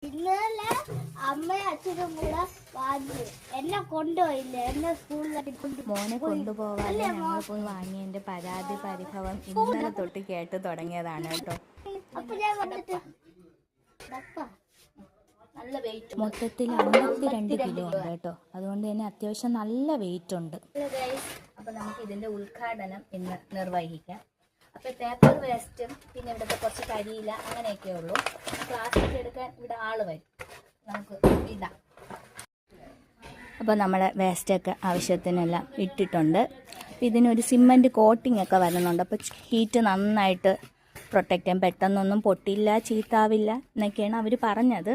ഇന്നലെ അമ്മയും അച്ഛനും കൂടെ വാങ്ങി എന്നെ കൊണ്ടുപോയില്ല. എന്നെ സ്കൂളിൽ മോനെ കൊണ്ടുപോകാതെ ഞങ്ങൾ പോയി വാങ്ങിയതിന്റെ പരാതി പരിഭവം ഇന്നലെ തൊട്ട് കേട്ട് തുടങ്ങിയതാണ് കേട്ടോ. അപ്പൊ ഞാൻ വന്നിട്ട് മൊത്തത്തിൽ 52 കിലോ ഉണ്ട് കേട്ടോ. അതുകൊണ്ട് തന്നെ അത്യാവശ്യം നല്ല വെയിറ്റ് ഉണ്ട്. അപ്പൊ നമുക്ക് ഇതിന്റെ ഉദ്ഘാടനം ഇന്ന് നിർവഹിക്കാം. അപ്പോൾ പേപ്പർ വേസ്റ്റും പിന്നെ ഇവിടുത്തെ കുറച്ച് കരിയില അങ്ങനെയൊക്കെ ഉള്ളൂ. പ്ലാസ്റ്റിക് എടുക്കാൻ ഇവിടെ ആള് വരും. നമുക്ക് ഇടാം. അപ്പോൾ നമ്മളെ വേസ്റ്റൊക്കെ ആവശ്യത്തിനെല്ലാം ഇട്ടിട്ടുണ്ട്. ഇതിനൊരു സിമൻറ്റ് കോട്ടിംഗ് ഒക്കെ വരുന്നുണ്ട്. അപ്പോൾ ഹീറ്റ് നന്നായിട്ട് പ്രൊട്ടക്റ്റ് ചെയ്യാൻ, പെട്ടെന്നൊന്നും പൊട്ടില്ല, ചീത്താവില്ല എന്നൊക്കെയാണ് അവർ പറഞ്ഞത്.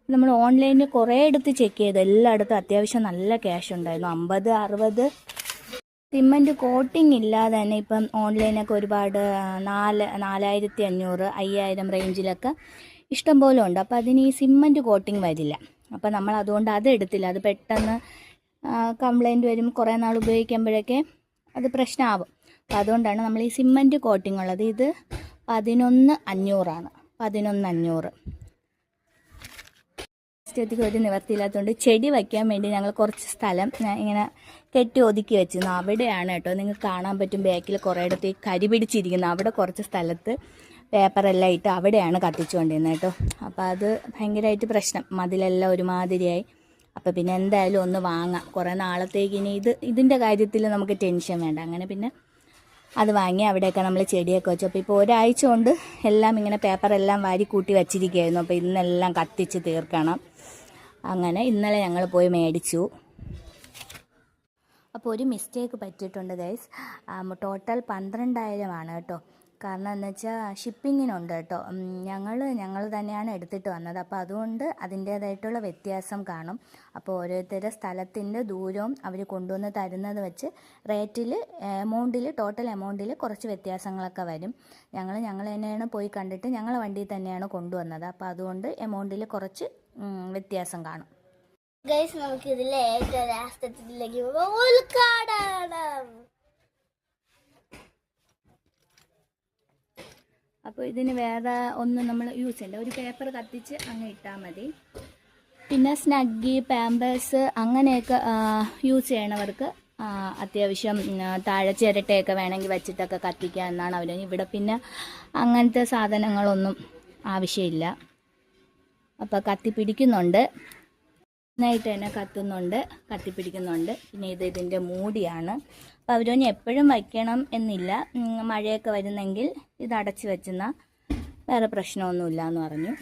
നമ്മൾ ഓൺലൈനിൽ കുറേ എടുത്ത് ചെക്ക് ചെയ്ത് എല്ലായിടത്തും അത്യാവശ്യം നല്ല ക്യാഷ് ഉണ്ടായിരുന്നു. 50-60 സിമൻറ്റ് കോട്ടിംഗ് ഇല്ലാതെ തന്നെ ഇപ്പം ഓൺലൈനൊക്കെ ഒരുപാട് 4500 5000 റേഞ്ചിലൊക്കെ ഇഷ്ടംപോലെ ഉണ്ട്. അപ്പോൾ അതിന് ഈ സിമൻറ്റ് കോട്ടിംഗ് വരില്ല. അപ്പോൾ നമ്മൾ അതുകൊണ്ട് അത് എടുത്തില്ല. അത് പെട്ടെന്ന് കംപ്ലൈൻറ്റ് വരും, കുറേ നാൾ ഉപയോഗിക്കുമ്പോഴൊക്കെ അത് പ്രശ്നമാവും. അപ്പോൾ അതുകൊണ്ടാണ് നമ്മൾ ഈ സിമൻറ്റ് കോട്ടിംഗ് ഉള്ളത്. ഇത് 11,500 11,500. സ്റ്റേറ്റിക്ക് ഒരു നിവർത്തിയില്ലാത്തതുകൊണ്ട് ചെടി വയ്ക്കാൻ വേണ്ടി ഞങ്ങൾ കുറച്ച് സ്ഥലം ഇങ്ങനെ കെട്ടി ഒതുക്കി വെച്ചിരുന്നു. അവിടെയാണ് കേട്ടോ, നിങ്ങൾക്ക് കാണാൻ പറ്റും ബാക്കിൽ കുറേ ഇടത്ത് ഈ കരി പിടിച്ചിരിക്കുന്നു. അവിടെ കുറച്ച് സ്ഥലത്ത് പേപ്പറെല്ലാം ഇട്ട് അവിടെയാണ് കത്തിച്ചുകൊണ്ടിരുന്നത് കേട്ടോ. അപ്പോൾ അത് ഭയങ്കരമായിട്ട് പ്രശ്നം, മതിലെല്ലാം ഒരുമാതിരിയായി. അപ്പോൾ പിന്നെ എന്തായാലും ഒന്ന് വാങ്ങാം, കുറേ നാളത്തേക്ക് ഇനി ഇതിൻ്റെ കാര്യത്തിൽ നമുക്ക് ടെൻഷൻ വേണ്ട. അങ്ങനെ പിന്നെ അത് വാങ്ങി അവിടെയൊക്കെ നമ്മൾ ചെടിയൊക്കെ വെച്ചു. അപ്പോൾ ഇപ്പോൾ ഒരാഴ്ച കൊണ്ട് എല്ലാം ഇങ്ങനെ പേപ്പറെല്ലാം വാരി കൂട്ടി വച്ചിരിക്കുകയായിരുന്നു. അപ്പോൾ ഇന്നെല്ലാം കത്തിച്ച് തീർക്കണം. അങ്ങനെ ഇന്നലെ ഞങ്ങൾ പോയി മേടിച്ചു. അപ്പോൾ ഒരു മിസ്റ്റേക്ക് പറ്റിയിട്ടുണ്ട് ഗൈസ്. ടോട്ടൽ 12,000 കേട്ടോ. കാരണം എന്ന് വെച്ചാൽ ഷിപ്പിങ്ങിനുണ്ട് കേട്ടോ. ഞങ്ങൾ തന്നെയാണ് എടുത്തിട്ട് വന്നത്. അപ്പോൾ അതുകൊണ്ട് അതിൻ്റേതായിട്ടുള്ള വ്യത്യാസം കാണും. അപ്പോൾ ഓരോരുത്തരുടെ സ്ഥലത്തിൻ്റെ ദൂരവും അവർ കൊണ്ടുവന്ന് തരുന്നത് വെച്ച് റേറ്റിൽ ടോട്ടൽ എമൗണ്ടിൽ കുറച്ച് വ്യത്യാസങ്ങളൊക്കെ വരും. ഞങ്ങൾ തന്നെയാണ് പോയി കണ്ടിട്ട് ഞങ്ങളെ വണ്ടിയിൽ തന്നെയാണ് കൊണ്ടുവന്നത്. അപ്പോൾ അതുകൊണ്ട് എമൗണ്ടിൽ കുറച്ച് വ്യത്യാസം കാണും. ഗൈസ്, നമുക്ക് ഇതിലെ ഏറ്റവും രാഷ്ട്രത്തിലേക്ക് ഉദ്ഘാടനം. അപ്പോൾ ഇതിന് വേറെ ഒന്നും നമ്മൾ യൂസ് ചെയ്യണ്ട. ഒരു പേപ്പർ കത്തിച്ച് അങ്ങ് ഇട്ടാൽ മതി. പിന്നെ സ്നഗ്ഗി, പാമ്പേഴ്സ് അങ്ങനെയൊക്കെ യൂസ് ചെയ്യണവർക്ക് അത്യാവശ്യം താഴെ ചിരട്ടയൊക്കെ വേണമെങ്കിൽ വെച്ചിട്ടൊക്കെ കത്തിക്കുക എന്നാണ് അവർ. ഇവിടെ പിന്നെ അങ്ങനത്തെ സാധനങ്ങളൊന്നും ആവശ്യമില്ല. അപ്പോൾ കത്തിപ്പിടിക്കുന്നുണ്ട്, നന്നായിട്ട് തന്നെ കത്തിപ്പിടിക്കുന്നുണ്ട്. പിന്നെ ഇതിൻ്റെ മൂടിയാണ്. അപ്പോൾ അവരൊന്നും എപ്പോഴും വയ്ക്കണം എന്നില്ല. മഴയൊക്കെ വരുന്നെങ്കിൽ ഇത് അടച്ച് വെച്ചെന്നാൽ വേറെ പ്രശ്നമൊന്നുമില്ല എന്ന് പറഞ്ഞു.